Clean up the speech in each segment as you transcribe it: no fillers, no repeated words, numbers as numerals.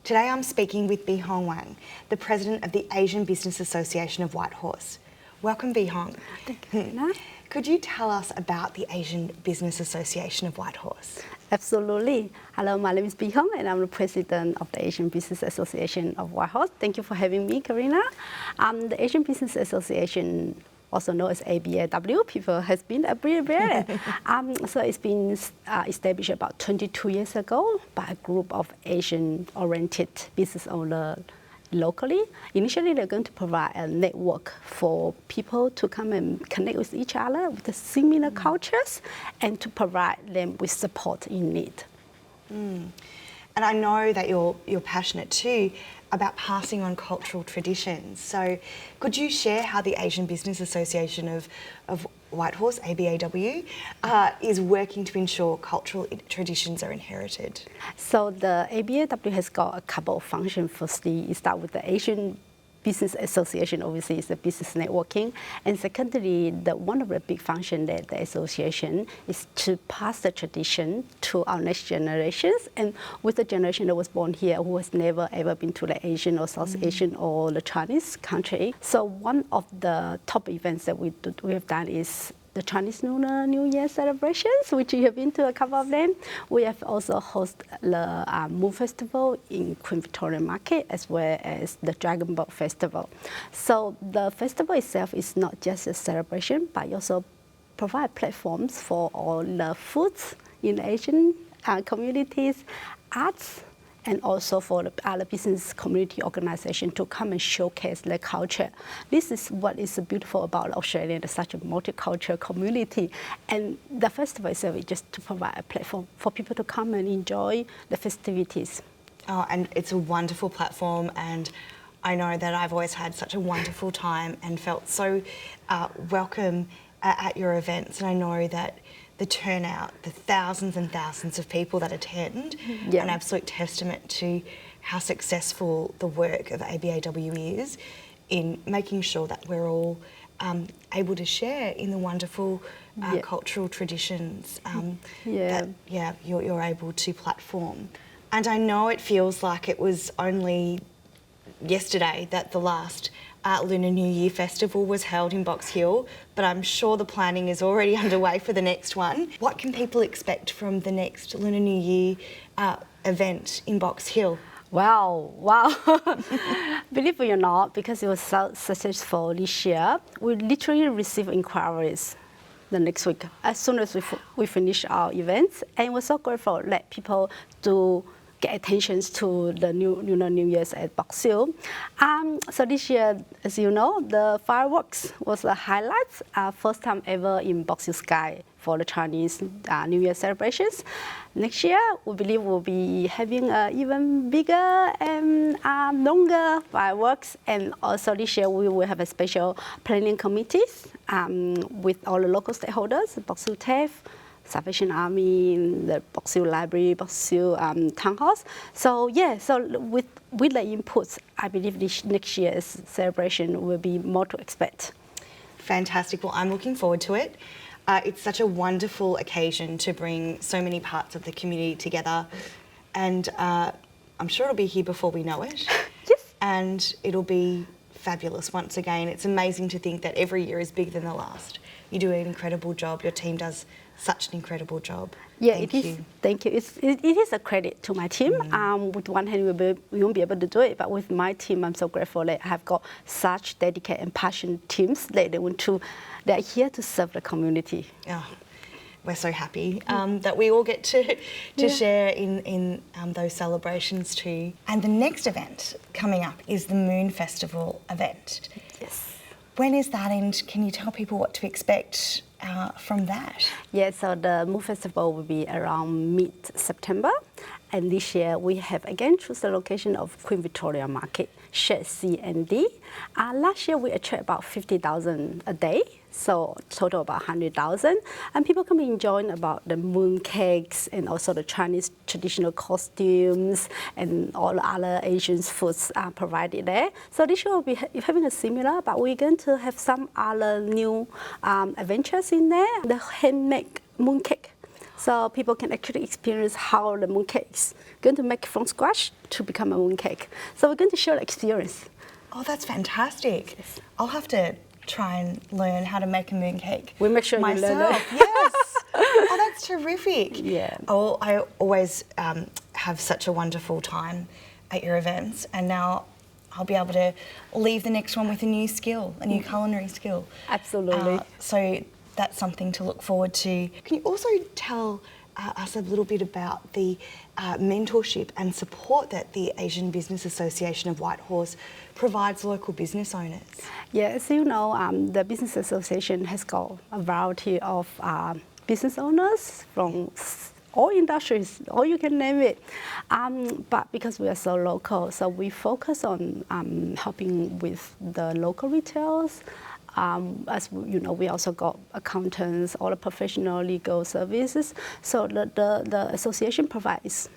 Today I'm speaking with Bihong Wang, the President of the Asian Business Association of Whitehorse. Welcome, Bihong. Thank you, Carina. Could you tell us about the Asian Business Association of Whitehorse? Absolutely. Hello, my name is Bihong and I'm the President of the Asian Business Association of Whitehorse. Thank you for having me, Carina. The Asian Business Association, also known as ABAW, people has been abbreviated. So it's been established about 22 years ago by a group of Asian-oriented business owners locally. Initially, they're going to provide a network for people to come and connect with each other with the similar cultures and to provide them with support in need. And I know that you're passionate too about passing on cultural traditions. So could you share how the Asian Business Association of Whitehorse, ABAW, is working to ensure cultural traditions are inherited? So the ABAW has got a couple of functions. Firstly, you start with the Asian Business Association, obviously, is the business networking. And secondly, one of the big functions that the association is to pass the tradition to our next generations. And with the generation that was born here who has never ever been to the Asian or South Asian or the Chinese country. So one of the top events that we have done is the Chinese Lunar New Year celebrations, which you have been to a couple of them. We have also hosted the Moon Festival in Queen Victoria Market, as well as the Dragon Boat Festival. So the festival itself is not just a celebration, but also provide platforms for all the foods in Asian communities, arts, and also for the other business community organization to come and showcase their culture. This is what is beautiful about Australia, it's such a multicultural community. And the festival itself is just to provide a platform for people to come and enjoy the festivities. Oh, and it's a wonderful platform, and I know that I've always had such a wonderful time and felt so welcome at your events, and I know that the turnout, the thousands and thousands of people that attend, an absolute testament to how successful the work of ABAW is in making sure that we're all able to share in the wonderful cultural traditions that you're able to platform. And I know it feels like it was only yesterday that the last Lunar New Year Festival was held in Box Hill, but I'm sure the planning is already underway for the next one. What can people expect from the next Lunar New Year event in Box Hill? Wow. Believe it or not, because it was so successful this year, we literally received inquiries the next week as soon as we finish our events, and we're so grateful that people do get attention to the Lunar New Year's at Box Hill. So this year, as you know, the fireworks was the highlights. First time ever in Box Hill sky for the Chinese New Year celebrations. Next year, we believe we'll be having even bigger and longer fireworks. And also this year, we will have a special planning committees with all the local stakeholders, Box Hill TAFE, Salvation Army, the Box Hill Library, Box Hill Town Halls. So with the inputs, I believe this next year's celebration will be more to expect. Fantastic. Well, I'm looking forward to it. It's such a wonderful occasion to bring so many parts of the community together, and I'm sure it'll be here before we know it. Yes. And it'll be fabulous once again. It's amazing to think that every year is bigger than the last. You do an incredible job. Your team does such an incredible job. Yeah, Thank you. Thank you. It is a credit to my team. With one hand, we won't be able to do it, but with my team, I'm so grateful that I have got such dedicated and passionate teams that they're here to serve the community. Oh, we're so happy that we all get to share in those celebrations too. And the next event coming up is the Moon Festival event. Yes. When is that, and can you tell people what to expect from that? Yeah, so the Moon Festival will be around mid-September. And this year we have again choose the location of Queen Victoria Market, Shed C and D. Last year we attract about 50,000 a day, so total about 100,000. And people come enjoy about the moon cakes and also the Chinese traditional costumes and all the other Asian foods provided there. So this year we'll be having a similar, but we're going to have some other new adventures in there. The handmade moon cake So people can actually experience how the mooncake is going to make from scratch to become a mooncake. So we're going to share the experience. Oh, that's fantastic. I'll have to try and learn how to make a mooncake. We'll make sure myself. you learn it. Yes. Oh, that's terrific. Yeah. Oh, I always have such a wonderful time at your events, and now I'll be able to leave the next one with a new skill, a new culinary skill. Absolutely. So that's something to look forward to. Can you also tell us a little bit about the mentorship and support that the Asian Business Association of Whitehorse provides local business owners? Yeah, as you know, the Business Association has got a variety of business owners from all industries, all you can name it. But because we are so local, so we focus on helping with the local retails. As you know, we also got accountants, all the professional legal services. So the association provides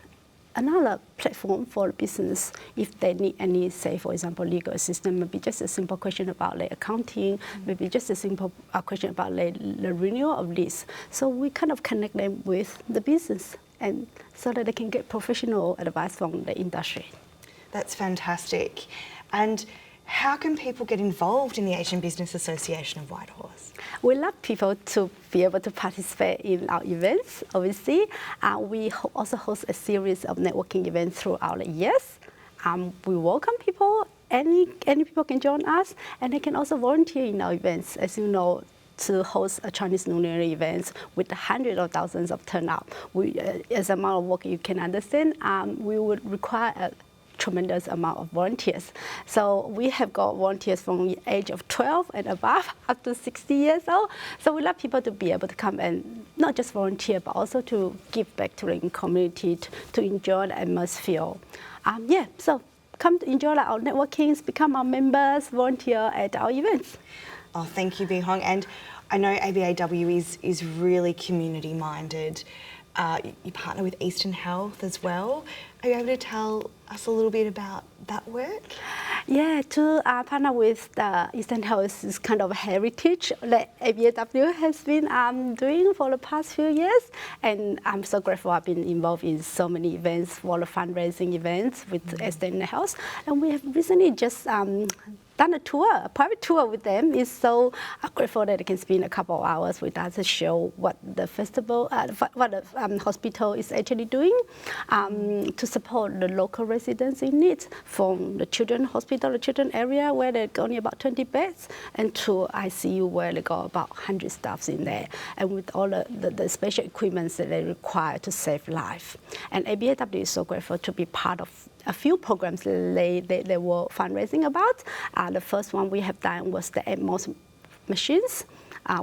another platform for business if they need any, say, for example, legal assistance, maybe just a simple question about the accounting, maybe just a simple question about the renewal of lease. So we kind of connect them with the business, and so that they can get professional advice from the industry. That's fantastic. And how can people get involved in the Asian Business Association of Whitehorse? We love people to be able to participate in our events, obviously. We also host a series of networking events throughout the years. We welcome people. Any people can join us, and they can also volunteer in our events. As you know, to host a Chinese Lunar event with hundreds of thousands of turnout, as amount of work you can understand, we would require a tremendous amount of volunteers. So we have got volunteers from the age of 12 and above up to 60 years old. So we love people to be able to come and not just volunteer, but also to give back to the community, to enjoy the atmosphere. So come to enjoy our networkings, become our members, volunteer at our events. Oh, thank you, Bihong. And I know ABAW is really community minded. You partner with Eastern Health as well. Are you able to tell us a little bit about that work? Yeah, to partner with the Eastern Health is kind of a heritage that ABAW has been doing for the past few years. And I'm so grateful I've been involved in so many events, for the fundraising events with Eastern Health. And we have recently just done a private tour with them. It's so grateful that they can spend a couple of hours with us to show what the festival, what the hospital is actually doing to support the local residents in need, from the children's hospital, the children's area where there are only about 20 beds, and to ICU where they got about 100 staffs in there, and with all the special equipment that they require to save life. And ABAW is so grateful to be part of a few programs they were fundraising about. The first one we have done was the ABAW machines,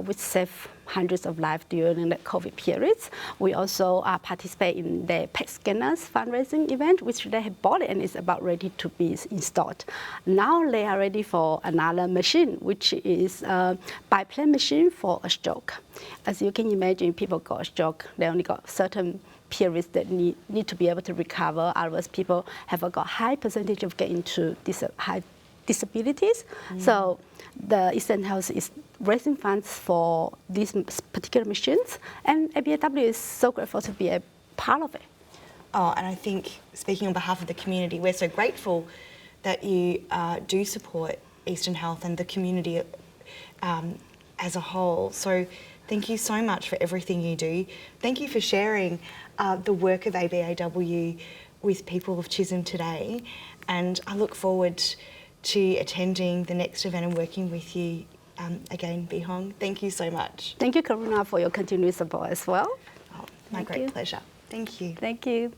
which saved hundreds of lives during the COVID periods. We also participate in the PET scanners fundraising event, which they have bought and is about ready to be installed. Now they are ready for another machine, which is a biplane machine for a stroke. As you can imagine, people got a stroke, they only got certain periods that need to be able to recover. Otherwise, people have got high percentage of getting to high disabilities. So the Eastern Health is raising funds for these particular machines, and ABAW is so grateful to be a part of it. Oh, and I think, speaking on behalf of the community, we're so grateful that you do support Eastern Health and the community as a whole. So thank you so much for everything you do. Thank you for sharing the work of ABAW with people of Chisholm today, and I look forward to attending the next event and working with you again, Bihong. Thank you so much. Thank you, Carina, for your continued support as well. Oh, my great pleasure. Thank you. Thank you.